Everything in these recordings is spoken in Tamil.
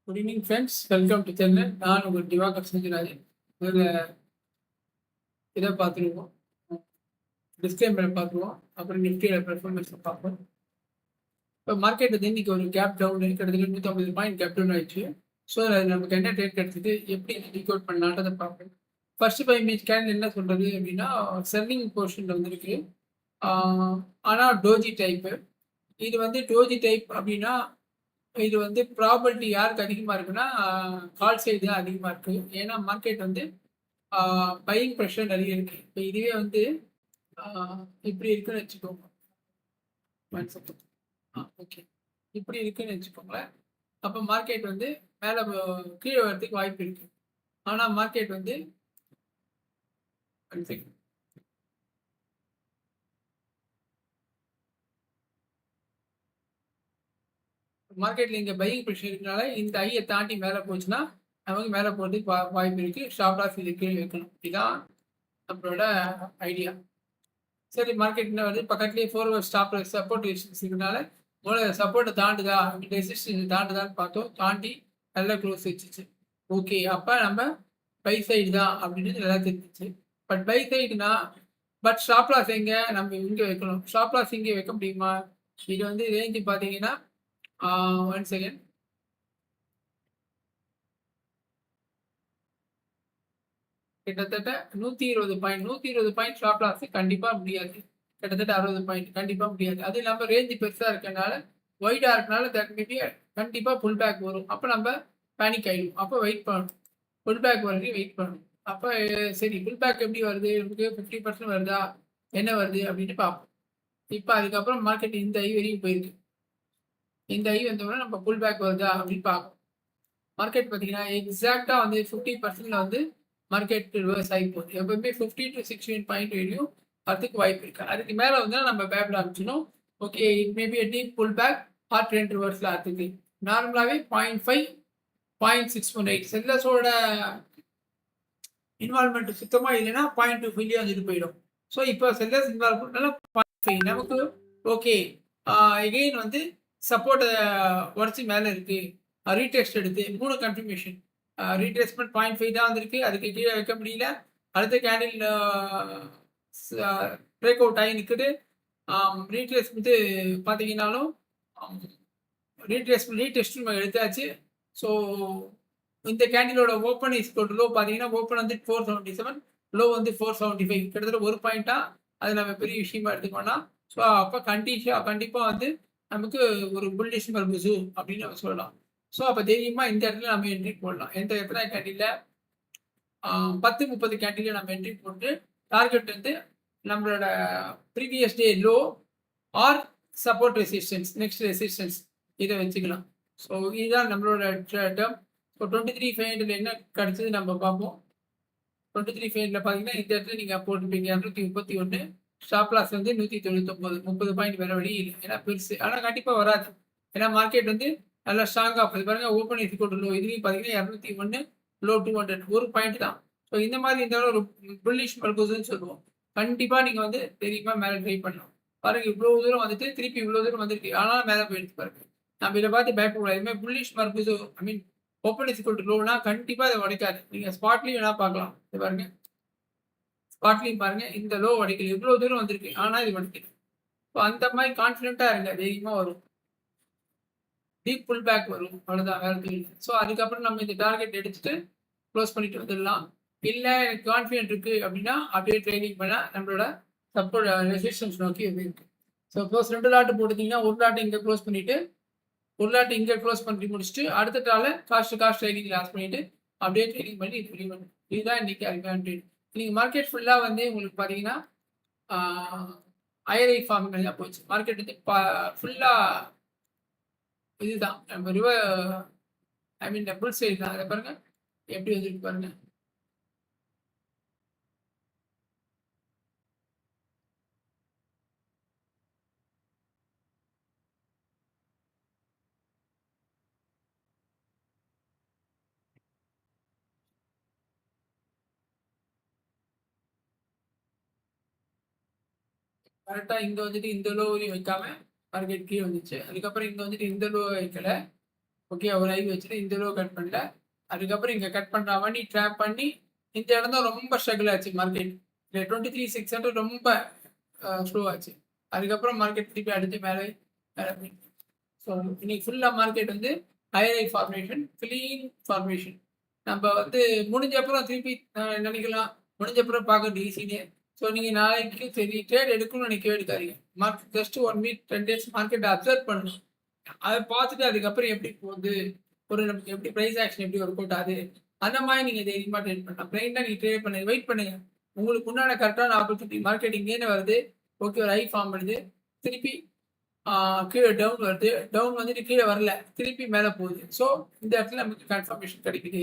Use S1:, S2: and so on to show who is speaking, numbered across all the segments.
S1: Good evening friends, welcome to Chennai. நான் உங்கள் திவாகர் செஞ்சுராஜன். முதல்ல இதை பார்த்துருவோம், டிஸ்கிளைமரை பார்த்துருவோம், அப்புறம் நிஃப்டியோட பெர்ஃபார்மன்ஸை பார்ப்போம். இப்போ மார்க்கெட் வந்து இன்னைக்கு ஒரு கேப் டவுன் கிட்டத்தட்ட 150 பாயிண்ட் கேப் டவுன் ஆயிடுச்சு. ஸோ அது நமக்கு என்ன டேட் கிடைச்சிது, எப்படி டிகோட் பண்ணலான்றதை பார்ப்போம். ஃபர்ஸ்ட் பை இமேஜ் கேண்டில் என்ன சொல்றது அப்படின்னா, செல்லிங் போர்ஷனில் வந்துருக்கு. ஆனால் டோஜி டைப்பு, இது வந்து டோஜி டைப் அப்படின்னா இது வந்து ப்ராபர்ட்டி யாருக்கு அதிகமாக இருக்குன்னா கால் சைடு தான் அதிகமாக இருக்குது. ஏன்னா மார்க்கெட் வந்து பையிங் ப்ரெஷர் நிறைய இருக்குது. இப்போ இதுவே வந்து இப்படி இருக்குன்னு வச்சுக்கோங்க. ஓகே, இப்படி இருக்குன்னு வச்சுக்கோங்களேன். அப்போ மார்க்கெட் வந்து மேலே கீழே வரதுக்கு வாய்ப்பு இருக்குது. ஆனால் மார்க்கெட் வந்து மார்க்கெட்டில் இங்கே பையிங் ப்ரெஷர் இருக்கனால இந்த ஐயை தாண்டி மேலே போச்சுன்னா நமக்கு மேலே போகிறதுக்கு வாய்ப்பு இருக்குது. ஸ்டாப் லாஸ் இது கீழே வைக்கணும். இதுதான் நம்மளோட ஐடியா. சரி, மார்க்கெட் என்ன வருது, பக்கத்துலேயே 4 ஹவர் ஸ்டாப் சப்போர்ட் ரெசிஸ்டன்ஸ் இருக்கனால முதல்ல சப்போர்ட்டை தாண்டுதா, ரெசிஸ்டன்ஸ் தாண்டுதான்னு பார்த்தோம். தாண்டி நல்லா க்ளோஸ் வச்சுச்சு. ஓகே, அப்போ நம்ம பை சைடு தான் அப்படின்னு நல்லா தெரிஞ்சிச்சு. பட் பை சைடுனா ஸ்டாப் லாஸ் எங்கே நம்ம இங்கே வைக்கணும். ஸ்டாப் லாஸ் இங்கே வைக்க முடியுமா? இது வந்து ரேஞ்சு பார்த்தீங்கன்னா 1 செகண்ட், கிட்டத்தட்ட 120 பாயிண்ட் ஸ்டாப் லாஸ் கண்டிப்பா முடியாது. கிட்டத்தட்ட 60 பாயிண்ட் கண்டிப்பா முடியாது. அது இல்லாமல் ரேஞ்சு பெருசா இருக்கனால ஒய்டா இருக்கனால கண்டிப்பா புல் பேக் வரும். அப்போ நம்ம பேனிக் ஆயிடும். அப்போ வெயிட் பண்ணணும், புல் பேக் வரைக்கும் வெயிட் பண்ணணும். அப்போ சரி, புல் பேக் எப்படி வருது, நமக்கு 50% வருதா, என்ன வருது அப்படின்னு பார்ப்போம். இப்போ அதுக்கப்புறம் மார்க்கெட் இந்த ஐ வரையும் போயிருக்கு. இந்த ஐ வந்தோம்னா நம்ம புல் பேக் வருதா அப்படின்னு பார்ப்போம். மார்க்கெட் பார்த்தீங்கன்னா எக்ஸாக்டாக வந்து 50%ல வந்து மார்க்கெட் ரிவர்ஸ் ஆகி போகுது. எப்பவுமே 50 to 16 பாயிண்ட் வரையும் அதுக்கு வாய்ப்பு இருக்கு. அதுக்கு மேலே வந்து நம்ம பேப்ல ஆரம்பிச்சிடும். Okay, it maybe a deep pull back or trend reversal ஆகுது. நார்மலாகவே 0.5 0.618 செல்லர்ஸோட இன்வால்மெண்ட் சுத்தமாக இல்லைன்னா 0.25 வந்துட்டு போயிடும். ஸோ இப்போ செல்லர்ஸ் இன்வால்வ்மெண்ட்னால 0.5 நமக்கு ஓகே. எகெயின் வந்து சப்போர்ட் உடச்சி மேலே இருக்கு. ரீடெஸ்ட் எடுத்து 3 கன்ஃபர்மேஷன், ரீட்ரேஸ்மெண்ட் 0.5 தான் வந்திருக்கு. அதுக்கு கீழே வைக்க முடியல. அடுத்த கேண்டில் பிரேக் அவுட் ஆகி நிற்குது. ரீட்ரேஸ்மெண்ட் பார்த்தீங்கன்னாலும் ரீடெஸ்ட் நம்ம எடுத்தாச்சு. ஸோ இந்த கேண்டிலோட ஓப்பன் இஸ் லோ பார்த்தீங்கன்னா ஓப்பன் வந்து 477, லோ வந்து 475, கிட்டத்தட்ட 1 பாயிண்டா. அது நம்ம பெரிய விஷயமா எடுத்துக்கோனா. ஸோ அப்போ கண்டிப்பாக வந்து நமக்கு ஒரு புல்லிஷ் மர்புசு அப்படின்னு நம்ம சொல்லலாம். ஸோ அப்போ தைரியமாக இந்த இடத்துல நம்ம என்ட்ரி போடலாம். எந்த எத்தனை கேண்டில் 10-30 கேண்டில் நம்ம என்ட்ரி போட்டு டார்கெட் வந்து நம்மளோட previous day low or support resistance, next resistance இதை வச்சுக்கலாம். ஸோ இதுதான் நம்மளோட டேர்ம். ஸோ 23,500 என்ன கிடச்சது நம்ம பார்ப்போம். 23,500 பார்த்தீங்கன்னா இந்த இடத்துல நீங்கள் போட்டுப்பீங்க 231. ஸ்டாப் லாஸ் வந்து 199, 30 பாயிண்ட் வேற வழி இல்லை. ஏன்னா பெருசு, ஆனால் கண்டிப்பாக வராது. ஏன்னா மார்க்கெட் வந்து நல்லா ஸ்ட்ராங்காக போகுது பாருங்க. ஓப்பன் இது கொண்டு லோ, இதுலேயும் பார்த்தீங்கன்னா 201, லோ 200, 1 பாயிண்ட் தான். ஸோ இந்த மாதிரி இருந்தாலும் ஒரு புல்லிஷ் பர்பஸ்ன்னு சொல்லுவோம். கண்டிப்பாக நீங்கள் வந்து தெரியுமா மேலே ட்ரை பண்ணலாம். பாருங்க, இவ்வளோ தூரம் வந்துட்டு திருப்பி இவ்வளோ தூரம் வந்துருக்கு, ஆனால் மேலே போயிடுச்சு பாருங்க. நம்ம இதை பார்த்து பயப்படக்கூடாது. இதுமாதிரி bullish purpose, I mean open is கொண்டு லோனா கண்டிப்பாக அதை உடைக்காது. நீங்கள் ஸ்பாட்லையும் வேணா பார்க்கலாம். இது பாருங்க, ஸ்பாட்லையும் பாருங்க, இந்த லோ உடைக்கல, இவ்வளோ தூரம் வந்திருக்கு, ஆனால் இது உடைக்கல. ஸோ அந்த மாதிரி கான்ஃபிடென்ட்டாக இருங்க, தைரியமாக வரும். டீப் புல் பேக் வரும், அவ்வளோதான், வேறு எதுவும் இல்லை. ஸோ அதுக்கப்புறம் நம்ம இந்த டார்கெட் எடுத்துட்டு க்ளோஸ் பண்ணிட்டு வந்துடலாம். இல்லை எனக்கு கான்ஃபிடென்ட் இருக்கு அப்படின்னா அப்படியே ட்ரைனிங் பண்ணால் நம்மளோட சப்போர்ட் ரெசிஸ்டன்ஸ் நோக்கி இருக்கு. ஸோ க்ளோஸ் 2 லாட்டு போட்டுட்டீங்கன்னா ஒரு லாட்டு இங்கே க்ளோஸ் பண்ணிட்டு ஒரு லாட்டு இங்கே க்ளோஸ் பண்ணி முடிச்சுட்டு அடுத்த டால காஸ்ட் ட்ரைனிங் லாஸ் பண்ணிட்டு அப்படியே ட்ரைனிங் பண்ணி இது பண்ணி இதுதான் இன்னைக்கு அட்வான்டேஜ். இன்னைக்கு மார்க்கெட் ஃபுல்லாக வந்து உங்களுக்கு பார்த்தீங்கன்னா ஐஆர்ஐ ஃபார்முகள் தான் போச்சு. மார்க்கெட் வந்து ஃபுல்லாக இதுதான் நம்ம ஐ மீன் டபுள் சைடு தான். அதை பாருங்க எப்படி வந்துருக்கு பாருங்க. கரெக்டாக இங்கே வந்துட்டு இந்த லோ வரையும் வைக்காம மார்க்கெட் கீழே வந்துச்சு. அதுக்கப்புறம் இங்கே வந்துட்டு இந்த லோ வைக்கல, ஓகே, ஒரு ஐ வச்சுட்டு இந்த லோ கட் பண்ணல. அதுக்கப்புறம் இங்க கட் பண்ற மாதிரி ட்ராப் பண்ணி இந்த இடம் தான் ரொம்ப ஸ்ட்ரகிள் ஆச்சு மார்க்கெட். 23,600 ரொம்ப ஸ்லோ ஆச்சு. அதுக்கப்புறம் மார்க்கெட் திருப்பி அடுத்து மேலே போயிடுச்சு. ஸோ இன்னைக்கு ஃபுல்லாக மார்க்கெட் வந்து ஹைரை ஃபார்மேஷன், கிளீன் ஃபார்மேஷன். நம்ம வந்து முடிஞ்ச அப்புறம் திருப்பி நினைக்கலாம், முடிஞ்ச அப்புறம் பார்க்கறது ஈஸினே. ஸோ நீங்கள் நாளைக்கு சரி ட்ரேட் எடுக்கணும்னு நினைக்கவே எடுக்காதீங்க. மார்க்கெட் ஜஸ்ட் 1 வீக் 10 டேஸ் மார்க்கெட்டை அப்சர்வ் பண்ணணும். அதை பார்த்துட்டு அதுக்கப்புறம் எப்படி போகுது, ஒரு நமக்கு எப்படி ப்ரைஸ் ஆக்ஷன் எப்படி ஒர்க் அவுட் ஆகுது, அந்த மாதிரி நீங்கள் தைரியமாக ட்ரேட் பண்ணலாம். பிளைண்டாக நீங்கள் ட்ரேட் பண்ணுங்க, வெயிட் பண்ணுங்க. உங்களுக்கு உண்டான கரெக்டான ஆப்பர்ச்சுனிட்டி மார்க்கெட் இங்கேன்னு வருது. ஓகே, ஒரு ஹை ஃபார்ம் பண்ணுது, திருப்பி கீழே டவுன் வருது, டவுன் வந்துட்டு கீழே வரல, திருப்பி மேலே போகுது. ஸோ இந்த இடத்துல நமக்கு கன்ஃபர்மேஷன் கிடைக்குது.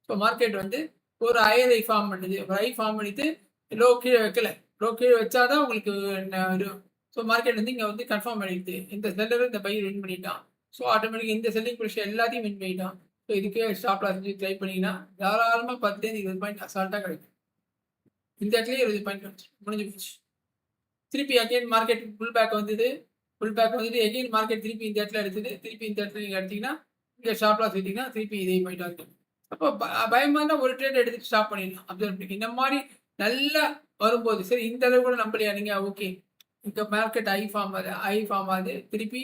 S1: ஸோ மார்க்கெட் வந்து ஒரு ஹையர் ஐ ஃபார்ம் பண்ணுது, ஒரு ஹை ஃபார்ம் பண்ணிட்டு லோ கீழே வைக்கல, லோ கீழே வச்சாதான் உங்களுக்கு வரும். ஸோ மார்க்கெட் வந்து இங்கே வந்து கன்ஃபார்ம் பண்ணிடுது, இந்த செல்லரும் இந்த பை வின் பண்ணிட்டான். ஸோ ஆட்டோமேட்டிக் இந்த செல்லிங் ப்ரெஷர் எல்லாத்தையும் வின் பண்ணிட்டான். ஸோ இதுக்கே ஸ்டாப் லாஸ் ட்ரை பண்ணிங்கன்னா தாராளமாக 10-20 பாயிண்ட் அசால்ட்டாக கிடைக்கும். இந்த இடத்துலயே 20 பாயிண்ட் கிடைச்சு முடிஞ்சு போச்சு. திருப்பி அகைன் மார்க்கெட் புல் பேக் வந்தது, புல் பேக் வந்துட்டு எகைன் மார்க்கெட் திருப்பி இந்த இடத்துல எடுத்தது, திருப்பி இந்த இடத்துல நீங்கள் எடுத்தீங்கன்னா இங்கே ஸ்டாப் லாஸ் எடுத்தீங்கன்னா திருப்பி இதே பாயிண்ட் இருக்கும். அப்போ பயமான ஒரு ட்ரேட் எடுத்துட்டு ஸ்டாப் பண்ணிடலாம். அப்சர்வ் பண்ணி இந்த மாதிரி நல்லா வரும்போது சரி இந்த அளவு கூட நம்பலையா நீங்கள், ஓகே இங்கே மார்க்கெட் ஐ ஃபார்ம் ஆகுது, திருப்பி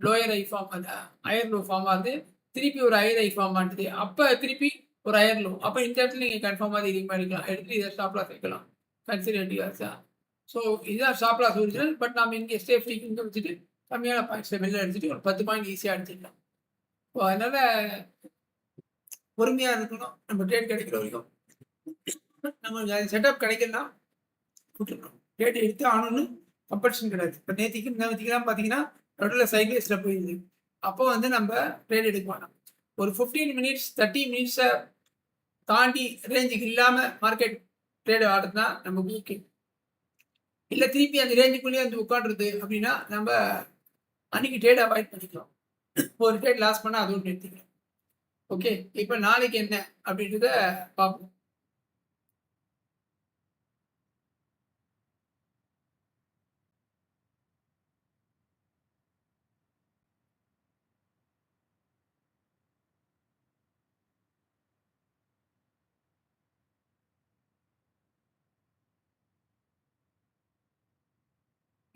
S1: லோயர் ஐ ஃபார்ம் ஆகுது, ஹையர் லோ ஃபார்ம் ஆகுது, திருப்பி ஒரு ஹையர் ஐ ஃபார்ம் ஆகுது, அப்போ திருப்பி ஒரு ஹையர் லோ. அப்போ இந்த இடத்துல நீங்கள் கன்ஃபார்மாக அதிகமாக எடுக்கலாம், எடுத்துட்டு இதை ஸ்டாப் லாஸ் வைக்கலாம் கன்சிடரேட்டிவாக. ஸோ இதுதான் ஸ்டாப் லாஸ் ஒரிஜினல். பட் நம்ம இங்கே சேஃப்டிக்கு இங்கே வச்சுட்டு கம்மியான பாயிண்ட்ஸை வெளில எடுத்துட்டு ஒரு 10 பாயிண்ட் ஈஸியாக எடுத்துக்கலாம். ஸோ அதனால பொறுமையாக இருக்கணும். நம்ம ட்ரேட் கிடைக்கிற வரைக்கும் நம்மளுக்கு அது செட்டப் கிடைக்கலாம் விட்டுருக்கணும். ட்ரேட் எடுத்து ஆனோன்னு கம்பல்ஷன் கிடையாது. இப்போ நேற்றுக்கெல்லாம் பார்த்தீங்கன்னா நடுவில் சைக்கிள்ஸில் போயிடுது. அப்போ வந்து நம்ம ட்ரேட் எடுக்க வேண்டாம். ஒரு 15 மினிட்ஸ் 30 மினிட்ஸை தாண்டி ரேஞ்சுக்கு இல்லாமல் மார்க்கெட் ட்ரேட் ஆடுறதுனா நம்ம ஓகே. இல்லை திருப்பி அந்த ரேஞ்சுக்குள்ளேயே வந்து உட்காடுறது அப்படின்னா நம்ம அன்னைக்கு ட்ரேட் அவாய்ட் பண்ணிக்கலாம். ஒரு ட்ரேட் லாஸ் பண்ணால் அதுவும் நிறுத்திக்கலாம். ஓகே, இப்போ நாளைக்கு என்ன அப்படின்றத பார்ப்போம்.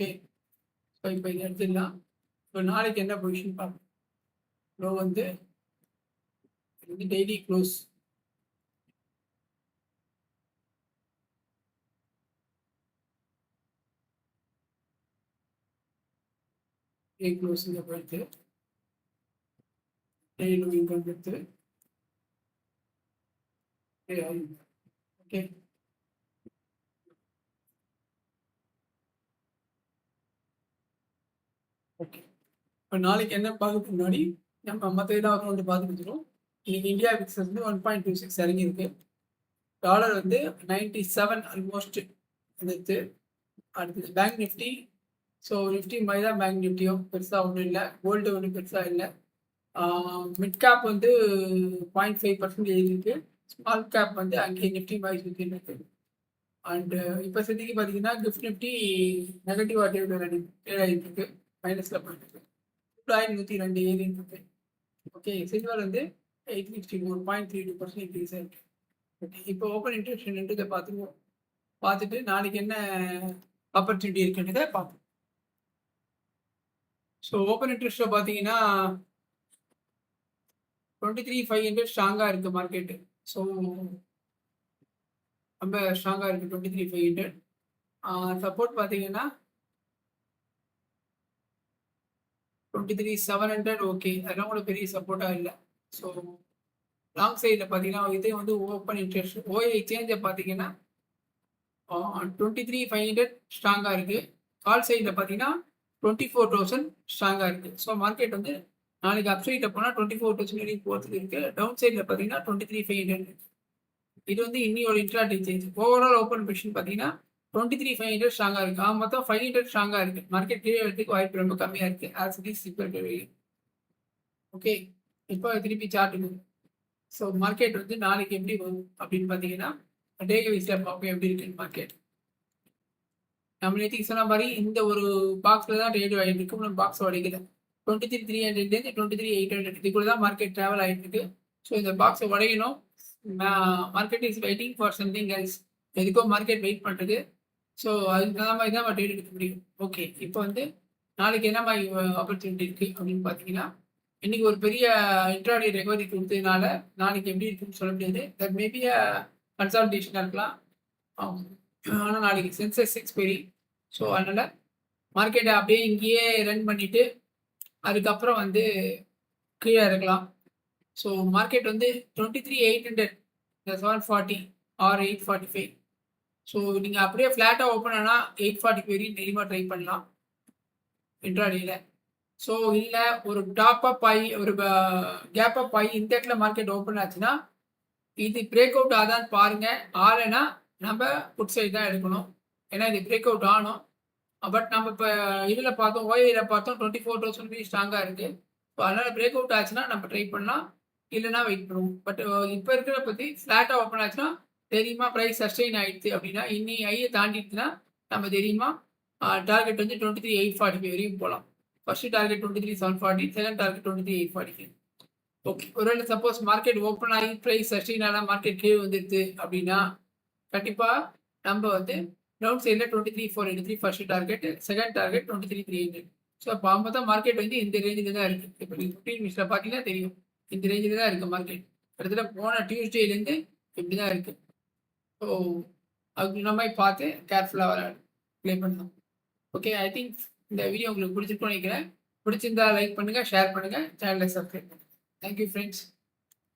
S1: ஓகே, ஸோ இப்போ இதை எடுத்துடலாம். ஸோ நாளைக்கு என்ன பொசிஷன் பார்ப்போம். லோ வந்து டெய்லி க்ளோஸ் க்ளோஸ் இங்கே போயிடுது, டெய்லி இங்கே வந்துடுது. Okay, okay. இப்போ நாளைக்கு என்ன பார்க்க முன்னாடி நம்ம மற்ற ஏதாவது வந்து பார்த்து வச்சுருவோம். இன்னைக்கு இந்தியா விக்ஸ் வந்து 1.26 இறங்கியிருக்கு. டாலர் வந்து 97 ஆல்மோஸ்ட் எடுத்து. அடுத்தது பேங்க் நிஃப்டி. ஸோ நிஃப்டி மாதிரி தான் பேங்க் நிஃப்டியும் பெருசாக ஒன்றும் இல்லை, கோல்டு ஒன்றும் பெருசாக இல்லை. மிட் கேப் வந்து 0.5% எழுதிருக்கு, ஸ்மால் கேப் வந்து அங்கே நிஃப்டி மாதிரி சுற்றி இருக்கு. அண்டு இப்போ சதிக்கு பார்த்தீங்கன்னா கிஃப்ட் நிஃப்டி நெகட்டிவ் ட்ரேட் ஆகிட்டு இருக்கு, மைனஸில் போயிட்டு இருக்கு. 102 ஏறிட்டு இருக்கு. ஓகே, சில்வர் வந்து 864.32% இன்க்ரீஸ் ஆயிருக்கு. ஓகே, இப்போ ஓப்பன் இன்ட்ரெஸ்ட் இதை பார்த்துருவோம். பார்த்துட்டு நாளைக்கு என்ன ஆப்பர்ச்சுனிட்டி இருக்குன்றதை பார்ப்போம். ஸோ ஓப்பன் இன்ட்ரெஸ்ட்டில் பார்த்தீங்கன்னா 23,500 ஸ்ட்ராங்காக இருக்குது மார்க்கெட்டு. ஸோ ரொம்ப ஸ்ட்ராங்காக இருக்குது 23,500. சப்போர்ட் பார்த்தீங்கன்னா 23,700. ஓகே, அதெல்லாம் கூட பெரிய சப்போர்ட்டாக இல்லை. ஸோ லாங் சைடில் பார்த்தீங்கன்னா இதே வந்து ஓப்பன் இன்ட்ரெஸ்ட் ஓஏ எக்ஸ்சேஞ்சை பார்த்தீங்கன்னா 23,500 ஸ்ட்ராங்காக இருக்குது. கால் சைடில் பார்த்தீங்கன்னா 24,000 ஸ்ட்ராங்காக இருக்குது. ஸோ மார்க்கெட் வந்து நாளைக்கு அப் சைடில் போனால் 24,000 வரைக்கும் போகிறதுக்கு இருக்குது. டவுன் சைடில் பார்த்தீங்கன்னா 23,500 இருக்குது. இது வந்து இன்னியோட intraday change. Overall open position பார்த்தீங்கன்னா 23,500 ஸ்ட்ராங்காக இருக்குது. மொத்தம் 500 ஸ்ட்ராங்காக இருக்குது. மார்க்கெட் கீழே வரதுக்கு வாய்ப்பு ரொம்ப கம்மியாக இருக்குது. ஆஸ் இட் இஸ் இப்போ. ஓகே, இப்போ திருப்பி சார்ட்டுக்கு. ஸோ மார்க்கெட் வந்து நாளைக்கு எப்படி வரும் அப்படின்னு பார்த்தீங்கன்னா டே வைஸில் பார்ப்போம் எப்படி இருக்குன்னு மார்க்கெட். நம்ம நேற்றுக்கு சொன்ன மாதிரி இந்த ஒரு பாக்ஸில் தான் ட்ரேட் ஆகிட்டு இருக்கு, நம்ம பாக்ஸ் உடைக்கல. 23,300 23,800 இதுக்குள்ள தான் மார்க்கெட் ட்ராவல் ஆகிட்டு இருக்கு. ஸோ இந்த பாக்ஸை உடையணும். Market is waiting for something else. எதுக்கோ மார்க்கெட் வெயிட் பண்ணுறது. ஸோ அதுக்கு தகுந்த மாதிரி தான் நம்ம ட்ரேட் எடுக்க முடியும். ஓகே, இப்போ வந்து நாளைக்கு என்ன மாதிரி ஆப்பர்ச்சுனிட்டி இருக்குது அப்படின்னு பார்த்தீங்கன்னா, இன்னைக்கு ஒரு பெரிய இன்ட்ராடே ரெக்கவரி கொடுத்ததுனால நாளைக்கு எப்படி இருக்குன்னு சொல்ல முடியாது. தட் மேபி கன்சால்டேஷனாக இருக்கலாம். ஆனால் நாளைக்கு சென்செக்ஸ் எக்ஸ்பைரி. ஸோ அதனால் மார்க்கெட்டை அப்படியே இங்கேயே ரன் பண்ணிவிட்டு அதுக்கப்புறம் வந்து கீழே இருக்கலாம். ஸோ மார்க்கெட் வந்து 23,800 740 ஆர் 845. ஸோ நீங்கள் அப்படியே ஃப்ளாட்டாக ஓப்பன் ஆனால் 840 வரையும் தெரியுமா ட்ரை பண்ணலாம் இன்ட்ராடேயில். ஸோ இல்லை ஒரு டாப் அப் ஆகி ஒரு கேப் அப் ஆகி இந்த இடத்துல மார்க்கெட் ஓப்பன் ஆச்சுன்னா இது பிரேக் அவுட் ஆதான்னு பாருங்கள். ஆலைன்னா நம்ம புட் சைடு தான் எடுக்கணும். ஏன்னா இது பிரேக் அவுட் ஆனோம். பட் நம்ம இப்போ இதில் பார்த்தோம், ஓஏயில் பார்த்தோம் 24,000 ஸ்ட்ராங்காக இருக்குது. ஸோ அதனால் பிரேக் அவுட் ஆச்சுன்னா நம்ம ட்ரை பண்ணலாம், இல்லைன்னா வெயிட் பண்ணுவோம். பட் இப்போ இருக்கிற பற்றி ஃப்ளாட்டாக ஓப்பன் ஆச்சுன்னா தெரியுமா ப்ரைஸ் சஸ்டெயின் ஆகிடுச்சு அப்படின்னா இன்னி ஐயை தாண்டிடுச்சுன்னா நம்ம தெரியுமா டார்கெட் வந்து 23,845 வரையும் போகலாம். First target 23,740, second target 23,845. Okay, ஒருவேளை சப்போஸ் மார்க்கெட் ஓப்பன் ஆகி ப்ரைஸ் சஸ்டெயின் ஆனால் மார்க்கெட் கீழே வந்துடுது அப்படின்னா கண்டிப்பாக நம்ம வந்து டவுன் சைடில் 23,483 first target, second target 23,300. So அப்போ அவங்க தான் மார்க்கெட் வந்து இந்த ரேஞ்சில் தான் இருக்குது. இப்போ நீங்கள் 15 மினிட்ஸில் பார்த்தீங்கன்னா தெரியும் இந்த ரேஞ்சில் தான் இருக்குது மார்க்கெட். கிட்டத்தட்ட போன டியூஸ்டேலேருந்து இப்படி தான் இருக்குது. ஸோ அதுக்கு நம்ம பார்த்து கேர்ஃபுல்லாக ப்ளே பண்ணலாம். ஓகே, ஐ திங்க் இந்த வீடியோ உங்களுக்கு பிடிச்சிருக்கும்னு நினைக்கிறேன். பிடிச்சிருந்தா லைக் பண்ணுங்கள், ஷேர் பண்ணுங்கள், சேனலை சப்ஸ்கிரைப் பண்ணுங்கள். Thank you friends.